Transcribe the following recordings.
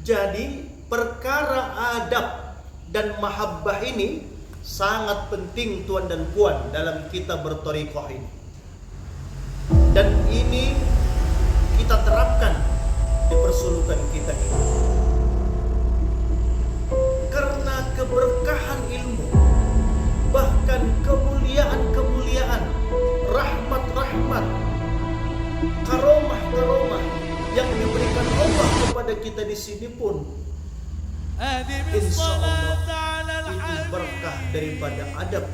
Jadi perkara adab dan mahabbah ini sangat penting tuan dan puan dalam kita berthariqah ini. Dan ini kita terapkan di persulukan kita ini. Karena keberkahan ilmu, bahkan kemuliaan-kemuliaan, rahmat-rahmat, karomah-karomah yang diberikan Allah kepada kita di sini pun, insya Allah itu berkah daripada adab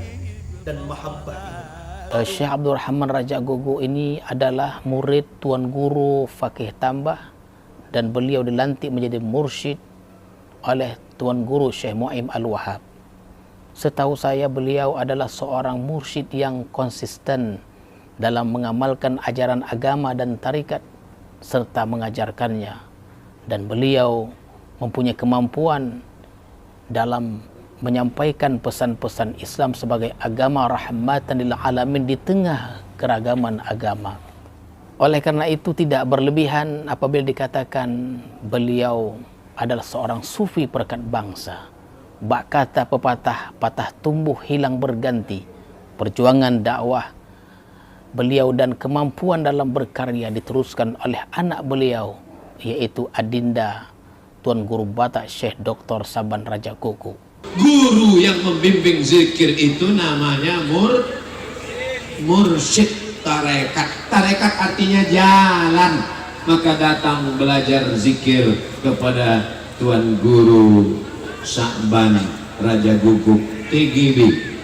dan mahabbah ini. Syekh Abdul Rahman Raja Gogo ini adalah murid Tuan Guru Fakih Tambah, dan beliau dilantik menjadi mursyid oleh Tuan Guru Syekh Mu'im Al-Wahhab. Setahu saya beliau adalah seorang mursyid yang konsisten dalam mengamalkan ajaran agama dan tarikat serta mengajarkannya, dan beliau mempunyai kemampuan dalam menyampaikan pesan-pesan Islam sebagai agama rahmatan lil alamin di tengah keragaman agama. Oleh karena itu tidak berlebihan apabila dikatakan beliau adalah seorang sufi perekat bangsa. Bak kata pepatah, patah tumbuh hilang berganti. Perjuangan dakwah beliau dan kemampuan dalam berkarya diteruskan oleh anak beliau, yaitu Adinda Tuan Guru Batak Syekh Dr. Saban Raja Gogo. Guru yang membimbing zikir itu namanya mursyid tarekat. Tarekat artinya jalan. Maka datang belajar zikir kepada Tuan Guru Saban Raja Gogo TGB,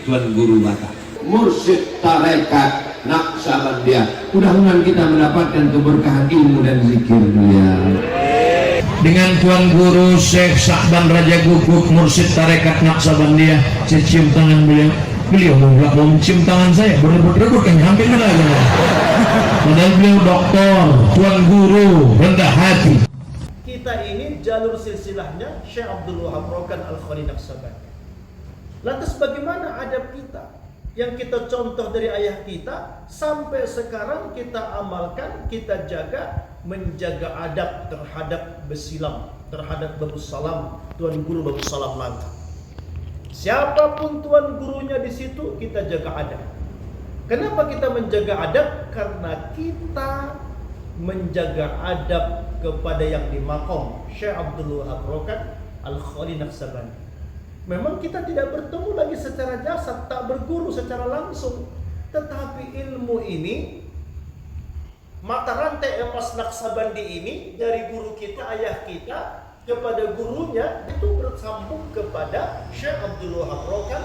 Tuan Guru Batak. Mursyid tarekat Naqsabandiyah. Mudah-mudahan kita mendapatkan keberkahan ilmu dan zikir beliau. Dengan Tuan Guru Syekh Saban Raja Gogo, mursyid tarekat Naqsabandiyah, saya cium tangan beliau. Beliau nggak mau mencium tangan saya, berebut-rebut kan, hampir kena aja. Padahal beliau doktor, Tuan Guru, rendah hati. Kita ini jalur silsilahnya Syekh Abdul Wahab Rokan Al-Khali Naqsabandi. Lantas bagaimana adab kita yang kita contoh dari ayah kita sampai sekarang kita amalkan, kita jaga, menjaga adab terhadap Besilam, terhadap Babu Salam, Tuan Guru Babu Salam Langka. Siapapun tuan gurunya di situ, kita jaga adab. Kenapa kita menjaga adab? Karena kita menjaga adab kepada yang di maqam Syekh Abdul Wahab Rokan Al-Khali Naqsabandi. Memang kita tidak bertemu lagi secara jasad, tak berguru secara langsung, tetapi ilmu ini, mata rantai emas Naqsabandi ini dari guru kita, ayah kita kepada gurunya itu bersambung kepada Syekh Abdul Wahab Rokan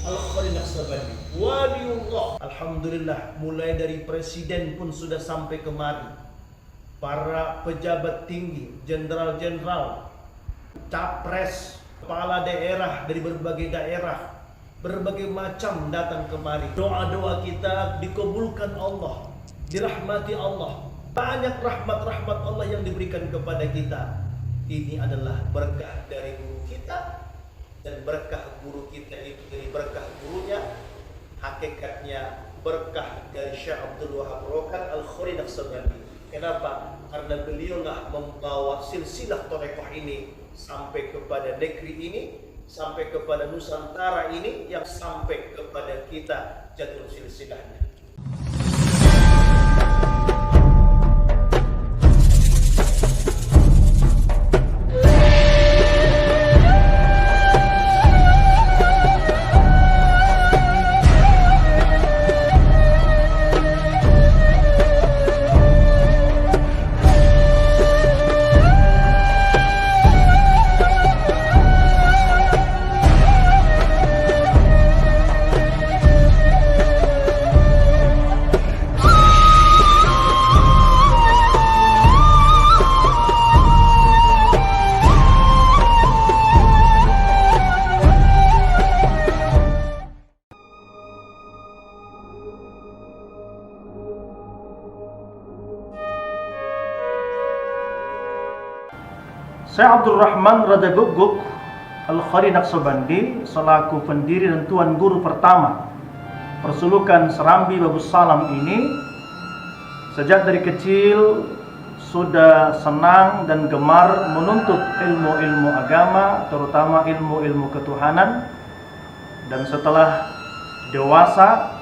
Al-Khali Naqsabandi, waliullah. Alhamdulillah, mulai dari presiden pun sudah sampai kemari, para pejabat tinggi, jenderal-jenderal, capres, kepala daerah dari berbagai daerah, berbagai macam datang kemari. Doa-doa kita dikabulkan Allah, dirahmati Allah. Banyak rahmat-rahmat Allah yang diberikan kepada kita. Ini adalah berkah dari guru kita, dan berkah guru kita itu dari berkah gurunya. Hakikatnya berkah dari Syekh Abdul Wahab Rokan Al-Khali Naqsabandi. Kenapa? Karena beliaulah membawa silsilah thariqah ini sampai kepada negeri ini, sampai kepada Nusantara ini, yang sampai kepada kita jalur silsilahnya. Syekh Abdul Rahman Raja Gogo Al-Khali Naqsabandi selaku pendiri dan tuan guru pertama persulukan Serambi Babu Salam ini, sejak dari kecil sudah senang dan gemar menuntut ilmu-ilmu agama, terutama ilmu-ilmu ketuhanan, dan setelah dewasa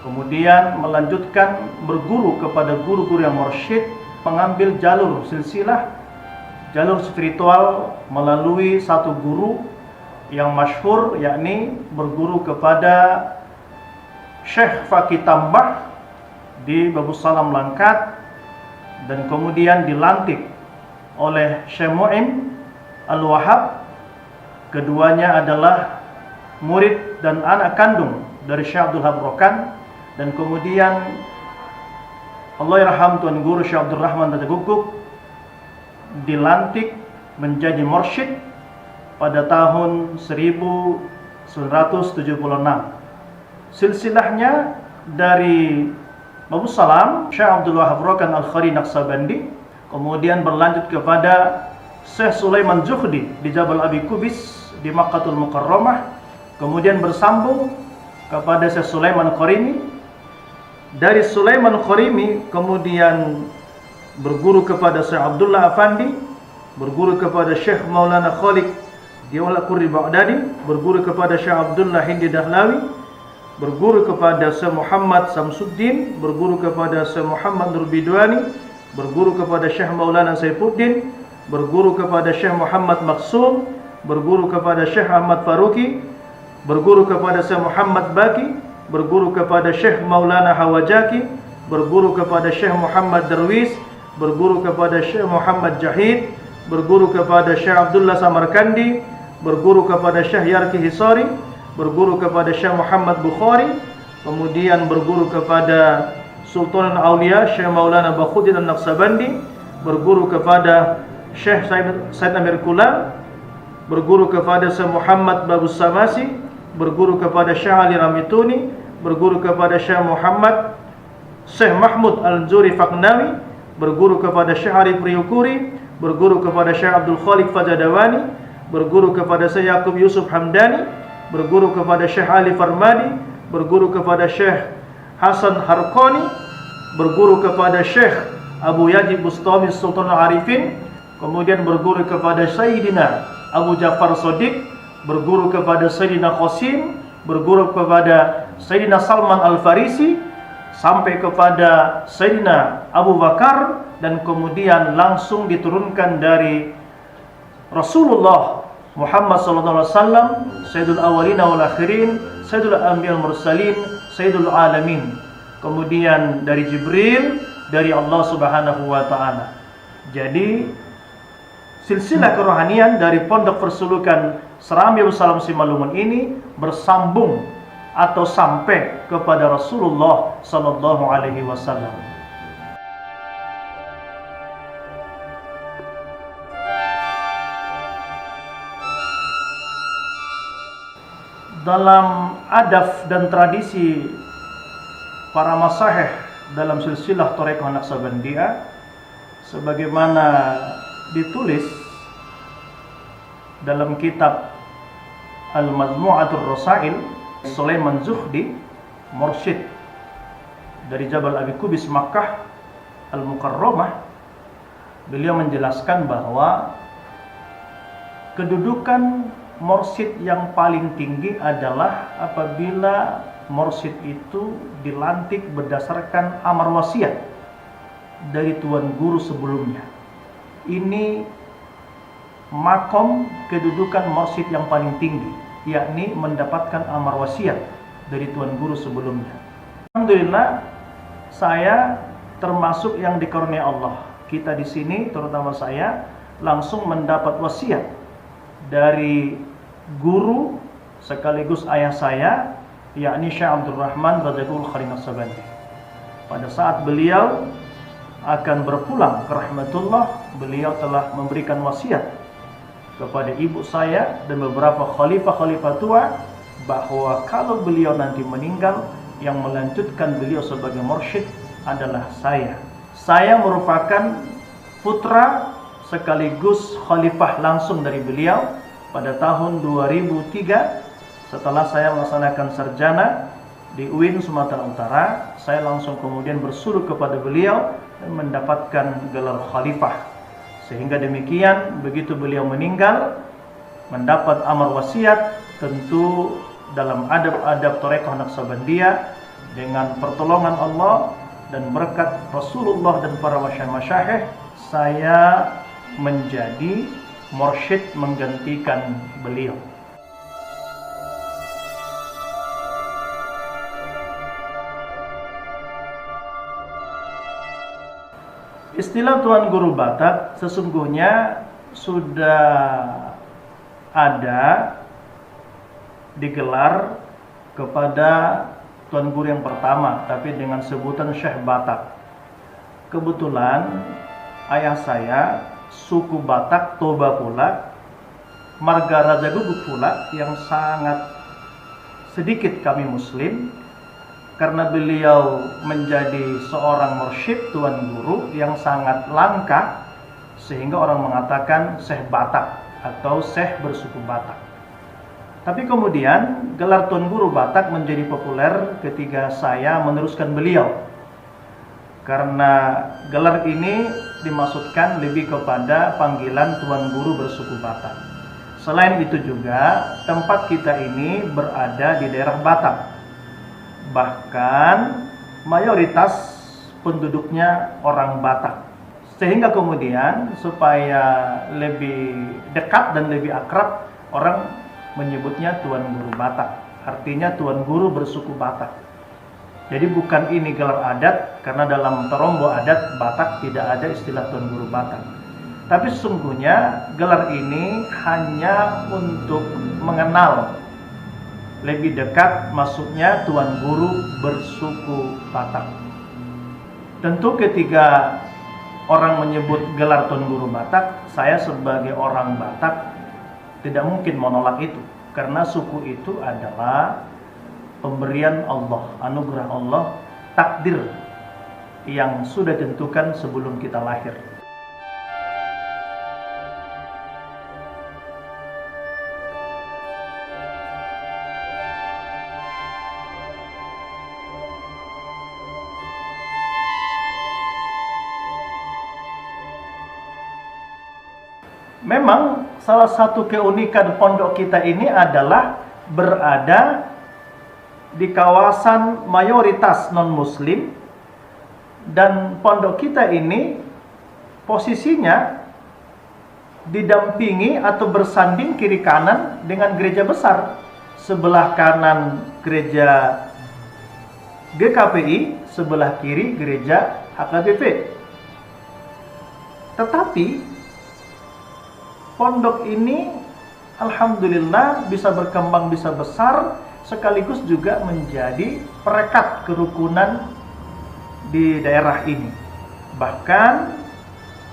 kemudian melanjutkan berguru kepada guru-guru yang mursyid, mengambil jalur silsilah, jalur spiritual melalui satu guru yang masyhur, yakni berguru kepada Syekh Fakih Tambah di Babus Salam Langkat, dan kemudian dilantik oleh Syekh Mu'im Al-Wahhab. Keduanya adalah murid dan anak kandung dari Syekh Abdul Wahab Rokan, dan kemudian Allahyarham Tuan Guru Syekh Abdul Rahman Raja Guguk dilantik menjadi mursyid pada tahun 1976. Silsilahnya dari Babus Salam Syekh Abdul Wahab Rokan Al-Khari Naqsabandi, kemudian berlanjut kepada Syekh Sulaiman Zuhdi di Jabal Abi Kubis di Makkahul Mukarramah, kemudian bersambung kepada Syekh Sulaiman Qarimi. Dari Sulaiman Qarimi kemudian berguru kepada Syekh Abdullah Afandi, berguru kepada Syekh Maulana Khalid Diawal Qurri Baghdadi, berguru kepada Syekh Abdullah Hindi Dahlawi, berguru kepada Syekh Muhammad Samsuddin, berguru kepada Syekh Muhammad Nur Bidwani, berguru kepada Syekh Maulana Saifuddin, berguru kepada Syekh Muhammad Maksum, berguru kepada Syekh Ahmad Faruqi, berguru kepada Syekh Muhammad Baki, berguru kepada Syekh Maulana Hawajaki, berguru kepada Syekh Muhammad Darwis, berguru kepada Syekh Muhammad Jahid, berguru kepada Syekh Abdullah Samarkandi, berguru kepada Syekh Yarki Hisari, berguru kepada Syekh Muhammad Bukhari, kemudian berguru kepada Sultan Aulia Syekh Maulana Bakhuddin An-Naqsabandi, berguru kepada Syekh Said Amir Kula, berguru kepada Syekh Muhammad Babus Samasi, berguru kepada Syekh Ali Ramituni, berguru kepada Syekh Muhammad Syekh Mahmud Al-Juri Faknawi, berguru kepada Syekh Arif Priyukuri, berguru kepada Syekh Abdul Khaliq Fajadawani, berguru kepada Syekh Yaqub Yusuf Hamdani, berguru kepada Syekh Ali Farmadi, berguru kepada Syekh Hasan Harqani, berguru kepada Syekh Abu Yajib Bustami Sultan Arifin, kemudian berguru kepada Sayyidina Abu Ja'far Shadiq, berguru kepada Sayyidina Qasim, berguru kepada Sayyidina Salman Al-Farisi, sampai kepada Sayyidina Abu Bakar, dan kemudian langsung diturunkan dari Rasulullah Muhammad sallallahu alaihi wasallam, Sayyidul Awwalin wal Akhirin, Sayyidul Anbiya'il Mursalin, Sayyidul Alamin. Kemudian dari Jibril, dari Allah Subhanahu wa taala. Jadi silsilah kerohanian dari Pondok Persulukan Serambi Salam Simalungun ini bersambung atau sampai kepada Rasulullah sallallahu alaihi wasallam. Dalam adab dan tradisi para masahih dalam silsilah Thariqah Naqsabandiyah, sebagaimana ditulis dalam kitab Al-Majmu'atul Rasail, Sulaiman Zuhdi, mursyid dari Jabal Abi Kubis Makkah Al-Mukarramah, beliau menjelaskan bahwa kedudukan mursyid yang paling tinggi adalah apabila mursyid itu dilantik berdasarkan amar wasiat dari tuan guru sebelumnya. Ini makom kedudukan mursyid yang paling tinggi, yakni mendapatkan amar wasiat dari tuan guru sebelumnya. Alhamdulillah, saya termasuk yang dikaruniai Allah. Kita di sini, terutama saya, langsung mendapat wasiat dari guru sekaligus ayah saya, yakni Syekh Abdul Rahman Rajagul Khari Naqsabandi. Pada saat beliau akan berpulang ke rahmatullah, beliau telah memberikan wasiat kepada ibu saya dan beberapa khalifah-khalifah tua bahwa kalau beliau nanti meninggal, yang melanjutkan beliau sebagai mursyid adalah saya. Saya merupakan putra sekaligus khalifah langsung dari beliau. Pada tahun 2003, setelah saya melaksanakan sarjana di UIN Sumatera Utara, saya langsung kemudian bersuruh kepada beliau mendapatkan gelar khalifah. Sehingga demikian begitu beliau meninggal mendapat amar wasiat, tentu dalam adab-adab Thariqah Naqsabandiyah dengan pertolongan Allah dan berkat Rasulullah dan para masyayikh, saya menjadi mursyid menggantikan beliau. Istilah Tuan Guru Batak sesungguhnya sudah ada digelar kepada Tuan Guru yang pertama, tapi dengan sebutan Syekh Batak. Kebetulan ayah saya suku Batak Toba pula, marga Raja Guguk pula, yang sangat sedikit kami Muslim. Karena beliau menjadi seorang mursyid Tuan Guru yang sangat langka, sehingga orang mengatakan Syekh Batak atau Syekh bersuku Batak. Tapi kemudian gelar Tuan Guru Batak menjadi populer ketika saya meneruskan beliau, karena gelar ini dimaksudkan lebih kepada panggilan Tuan Guru bersuku Batak. Selain itu juga tempat kita ini berada di daerah Batak, bahkan mayoritas penduduknya orang Batak, sehingga kemudian supaya lebih dekat dan lebih akrab, orang menyebutnya Tuan Guru Batak, artinya Tuan Guru bersuku Batak. Jadi bukan ini gelar adat, karena dalam terombo adat Batak tidak ada istilah Tuan Guru Batak. Tapi sesungguhnya gelar ini hanya untuk mengenal lebih dekat, maksudnya Tuan Guru bersuku Batak. Tentu ketika orang menyebut gelar Tuan Guru Batak, saya sebagai orang Batak tidak mungkin menolak itu, karena suku itu adalah pemberian Allah, anugerah Allah, takdir yang sudah ditentukan sebelum kita lahir. Memang salah satu keunikan pondok kita ini adalah berada di kawasan mayoritas non-muslim, dan pondok kita ini posisinya didampingi atau bersanding kiri kanan dengan gereja besar. Sebelah kanan gereja GKPI, sebelah kiri gereja HKBP. Tetapi pondok ini alhamdulillah bisa berkembang, bisa besar, sekaligus juga menjadi perekat kerukunan di daerah ini. Bahkan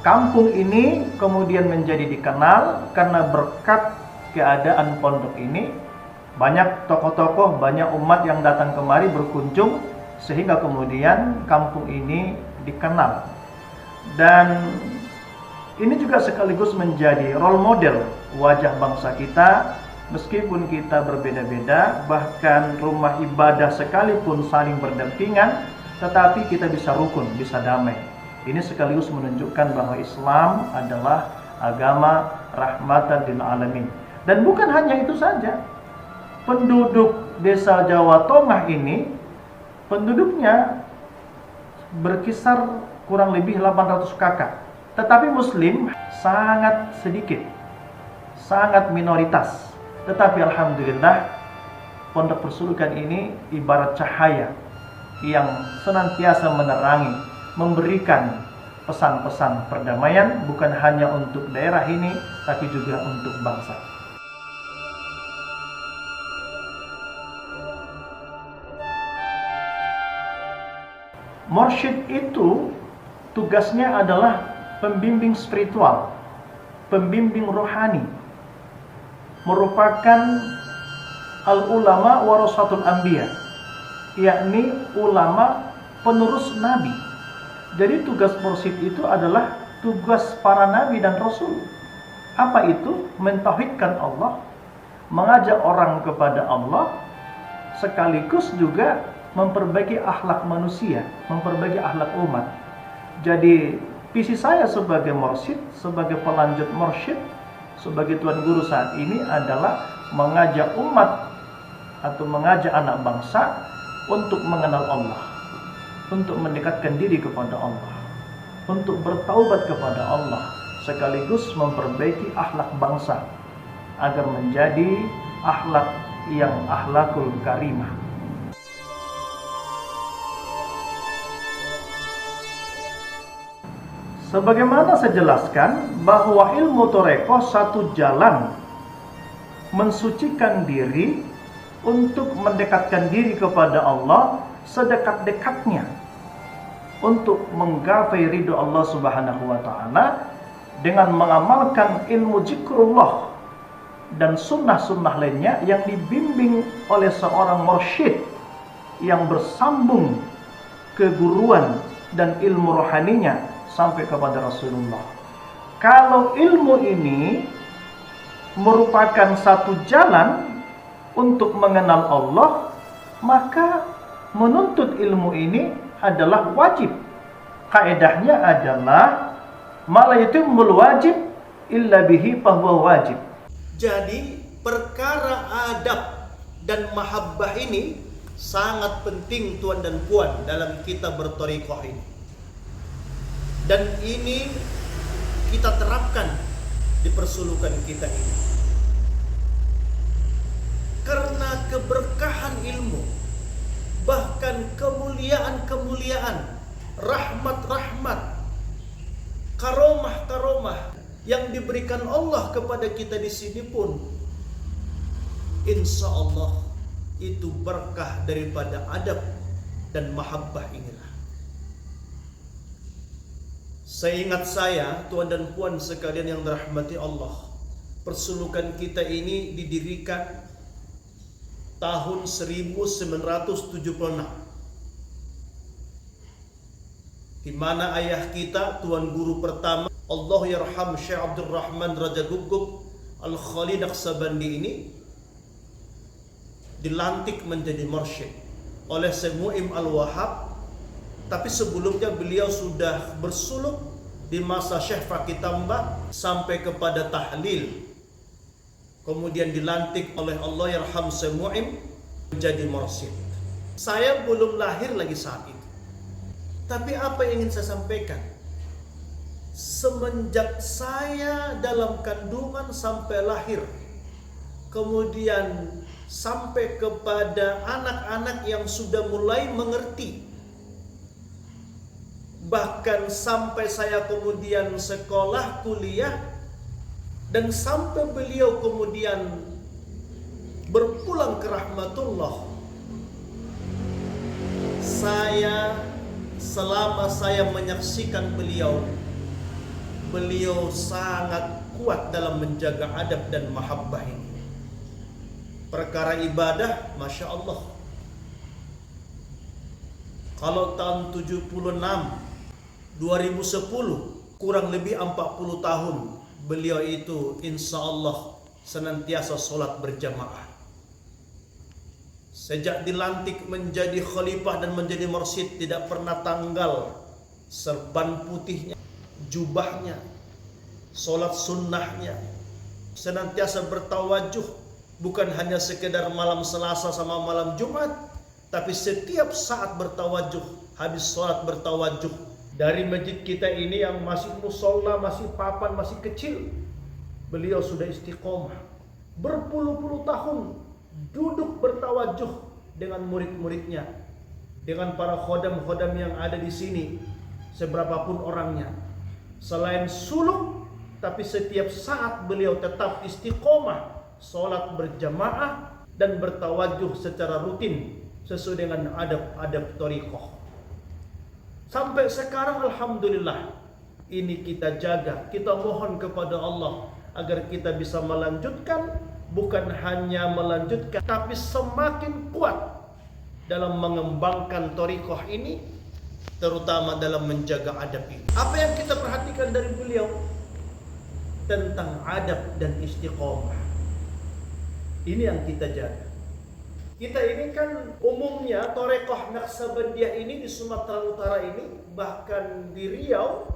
kampung ini kemudian menjadi dikenal karena berkat keadaan pondok ini. Banyak tokoh-tokoh, banyak umat yang datang kemari berkunjung, sehingga kemudian kampung ini dikenal. Dan ini juga sekaligus menjadi role model wajah bangsa kita. Meskipun kita berbeda-beda, bahkan rumah ibadah sekalipun saling berdampingan, tetapi kita bisa rukun, bisa damai. Ini sekaligus menunjukkan bahwa Islam adalah agama rahmatan lil alamin. Dan bukan hanya itu saja. Penduduk desa Jawa Tengah ini, penduduknya berkisar kurang lebih 800 kakak. Tetapi Muslim sangat sedikit, sangat minoritas. Tetapi alhamdulillah, pondok persulukan ini ibarat cahaya yang senantiasa menerangi, memberikan pesan-pesan perdamaian, bukan hanya untuk daerah ini, tapi juga untuk bangsa. Mursyid itu tugasnya adalah pembimbing spiritual, pembimbing rohani, merupakan al-ulama warasatul anbiya, yakni ulama penerus nabi. Jadi tugas mursyid itu adalah tugas para nabi dan rasul. Apa itu? Mentauhidkan Allah, mengajak orang kepada Allah, sekaligus juga memperbaiki akhlak manusia, memperbaiki akhlak umat. Jadi visi saya sebagai mursyid, sebagai pelanjut mursyid, sebagai tuan guru saat ini adalah mengajak umat atau mengajak anak bangsa untuk mengenal Allah, untuk mendekatkan diri kepada Allah, untuk bertaubat kepada Allah, sekaligus memperbaiki akhlak bangsa agar menjadi akhlak yang akhlakul karimah. Sebagaimana saya jelaskan bahwa ilmu thariqah satu jalan mensucikan diri untuk mendekatkan diri kepada Allah sedekat-dekatnya untuk menggapai ridho Allah Subhanahu wa taala dengan mengamalkan ilmu zikrullah dan sunnah-sunnah lainnya yang dibimbing oleh seorang mursyid yang bersambung keguruan dan ilmu rohaninya sampai kepada Rasulullah. Kalau ilmu ini merupakan satu jalan untuk mengenal Allah, maka menuntut ilmu ini adalah wajib. Kaedahnya adalah ma la yatimmul wajib illa bihi fahuwa wajib. Jadi perkara adab dan mahabbah ini sangat penting tuan dan puan dalam kita berthariqah ini. Dan ini kita terapkan di persulukan kita ini. Karena keberkahan ilmu, bahkan kemuliaan-kemuliaan, rahmat-rahmat, karomah-karomah yang diberikan Allah kepada kita di sini pun, insya Allah itu berkah daripada adab dan mahabbah inilah. Seingat saya, tuan dan puan sekalian yang dirahmati Allah, persulukan kita ini didirikan tahun 1976, di mana ayah kita, tuan guru pertama, Allah yarham Syekh Abdul Rahman Raja Guguk Al-Khali Naqsabandi ini dilantik menjadi mursyid oleh Syekh Mu'im Al-Wahhab. Tapi sebelumnya beliau sudah bersuluk di masa Syekh Fakih Tambah sampai kepada tahlil. Kemudian dilantik oleh Allah yarham Syekh Mu'im menjadi mursyid. Saya belum lahir lagi saat itu. Tapi apa yang ingin saya sampaikan? Semenjak saya dalam kandungan sampai lahir, kemudian sampai kepada anak-anak yang sudah mulai mengerti, bahkan sampai saya kemudian sekolah, kuliah, dan sampai beliau kemudian berpulang ke rahmatullah, selama saya menyaksikan beliau sangat kuat dalam menjaga adab dan mahabbah ini. Perkara ibadah, Masya Allah, kalau tahun 76, 2010, kurang lebih 40 tahun beliau itu insya Allah senantiasa sholat berjamaah. Sejak dilantik menjadi khalifah dan menjadi mursyid, tidak pernah tanggal serban putihnya, jubahnya, sholat sunnahnya, senantiasa bertawajuh, bukan hanya sekedar malam Selasa sama malam Jumat, tapi setiap saat bertawajuh, habis sholat bertawajuh. Dari masjid kita ini yang masih musola, masih papan, masih kecil, beliau sudah istiqomah berpuluh-puluh tahun duduk bertawajuh dengan murid-muridnya, dengan para khodam-khodam yang ada di sini, seberapapun orangnya. Selain suluk, tapi setiap saat beliau tetap istiqomah, sholat berjamaah dan bertawajuh secara rutin sesuai dengan adab-adab thariqah. Sampai sekarang alhamdulillah ini kita jaga, kita mohon kepada Allah agar kita bisa melanjutkan, bukan hanya melanjutkan tapi semakin kuat dalam mengembangkan thariqah ini, terutama dalam menjaga adab ini. Apa yang kita perhatikan dari beliau tentang adab dan istiqomah, ini yang kita jaga. Kita ini kan umumnya Torekoh Naksabandiyah ini di Sumatera Utara ini, bahkan di Riau,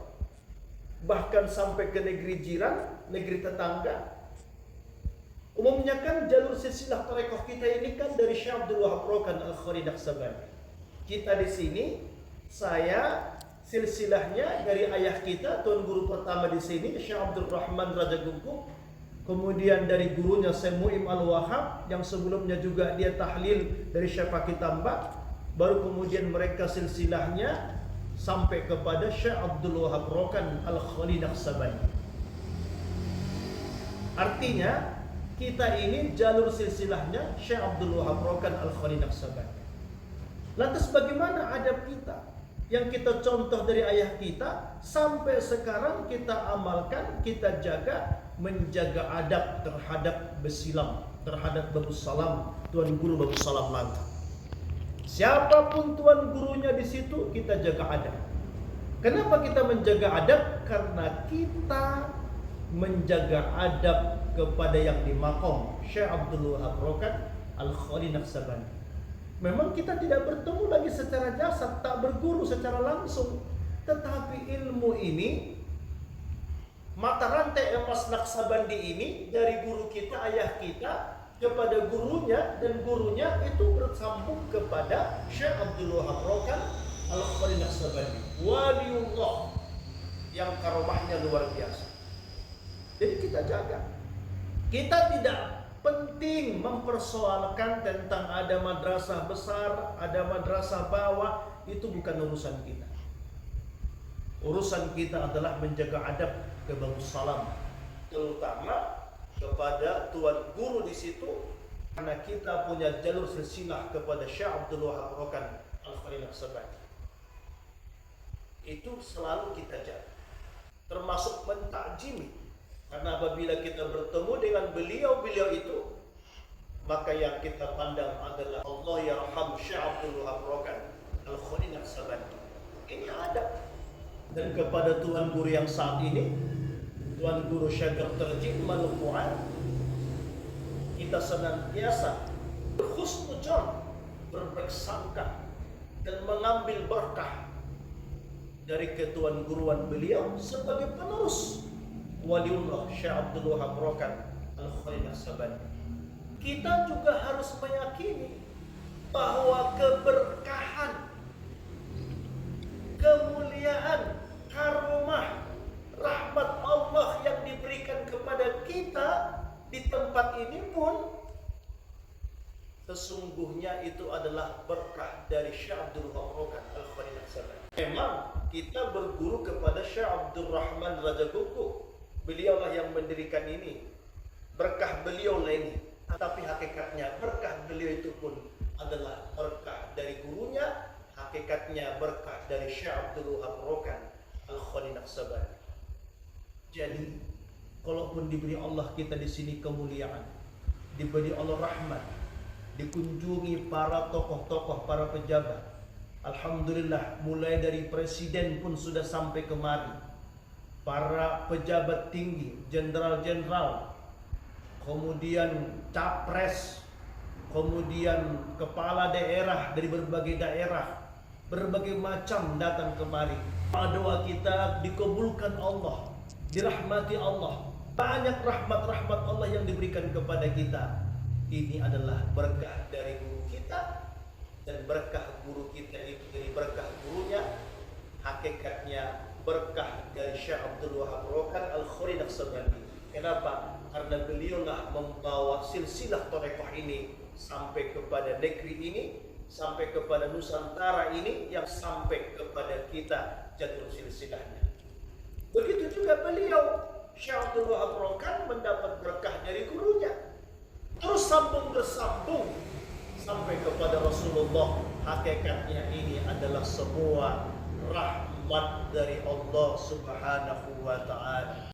bahkan sampai ke negeri jiran, negeri tetangga. Umumnya kan jalur silsilah Torekoh kita ini kan dari Syekh Abdul Wahab Rokan Al-Khori Naksabandi. Kita di sini, saya silsilahnya dari ayah kita, tuan guru pertama di sini Syekh Abdul Rahman Raja Guguk. Kemudian dari gurunya Syekh Mu'im Al-Wahab, yang sebelumnya juga dia tahlil dari Syekh Fakih Tambak. Baru kemudian mereka silsilahnya sampai kepada Syekh Abdul Wahab Rokan Al-Khali Naksabandi. Artinya kita ini jalur silsilahnya Syekh Abdul Wahab Rokan Al-Khali Naksabandi. Lantas bagaimana adab kita yang kita contoh dari ayah kita sampai sekarang kita amalkan, kita jaga, menjaga adab terhadap Besilam, terhadap Babu Salam, Tuan Guru Babu Salam Langka. Siapapun tuan gurunya di situ, kita jaga adab. Kenapa kita menjaga adab? Karena kita menjaga adab kepada yang di maqam Syekh Abdul Wahab Rokan Al-Khali Naksabandi. Memang kita tidak bertemu lagi secara jasad, tak berguru secara langsung, tetapi ilmu ini, mata rantai emas Naksabandi ini dari guru kita, ayah kita kepada gurunya, dan gurunya itu bersambung kepada Syekh Abdul Wahab Rokan Al-Khali Naksabandi, waliullah yang karomahnya luar biasa. Jadi kita jaga. Kita tidak penting mempersoalkan tentang ada madrasah besar, ada madrasah bawah, itu bukan urusan kita. Urusan kita adalah menjaga adab ke Babu Salam, terutama kepada tuan guru di situ, karena kita punya jalur silsilah kepada Syekh Abdul Wahab Rokan Al-Khali Naksabandi. Itu selalu kita jaga, termasuk mentakjimi. Karena apabila kita bertemu dengan beliau-beliau itu, maka yang kita pandang adalah Allah yarham Syekh Abdul Wahab Rokan Al-Khali Naksabandi. Ini adab. Dan kepada tuan guru yang saat ini, tuan guru Syekh Dr. Jikmal Quran, kita senantiasa berhusnudzon, berbaik sangka, dan mengambil berkah dari ketuan guruan beliau sebagai penerus waliullah Syekh Abdul Wahab Rokan Al-Khali Naksabandi. Kita juga harus meyakini bahwa keberkahan, kemuliaan, karomah, rahmat Allah yang diberikan kepada kita di tempat ini pun sesungguhnya itu adalah berkah dari Syekh Abdul Wahab Rokan Al-Khali Naksabandi. Memang kita berguru kepada Syekh Abdul Rahman Raja Guguk. Beliaulah yang mendirikan ini, berkah beliau lah ini. Tapi hakikatnya berkah beliau itu pun adalah berkah dari gurunya, hakikatnya berkah dari Syekh Abdul Wahab Rokan Al-Khali Naksabandi. Jadi, kalaupun diberi Allah kita di sini kemuliaan, diberi Allah rahmat, dikunjungi para tokoh-tokoh, para pejabat, alhamdulillah, mulai dari presiden pun sudah sampai kemari. Para pejabat tinggi, jenderal-jenderal, kemudian capres, kemudian kepala daerah dari berbagai daerah, berbagai macam datang kemari. Doa kita dikabulkan Allah, dirahmati Allah. Banyak rahmat-rahmat Allah yang diberikan kepada kita. Ini adalah berkah dari guru kita, dan berkah guru kita itu dari berkah gurunya, hakikatnya berkah dari Syekh Abdul Wahab Rokan Al-Khali Naksabandi. Kenapa? Karena beliaulah membawa silsilah Torekoh ini sampai kepada negeri ini, sampai kepada Nusantara ini, yang sampai kepada kita jalur silsilahnya. Begitu juga beliau, Syekh Abdul Wahab Rokan, mendapat berkah dari gurunya, terus sambung bersambung sampai kepada Rasulullah. Hakikatnya ini adalah sebuah rahmat dari Allah Subhanahu wa ta'ala.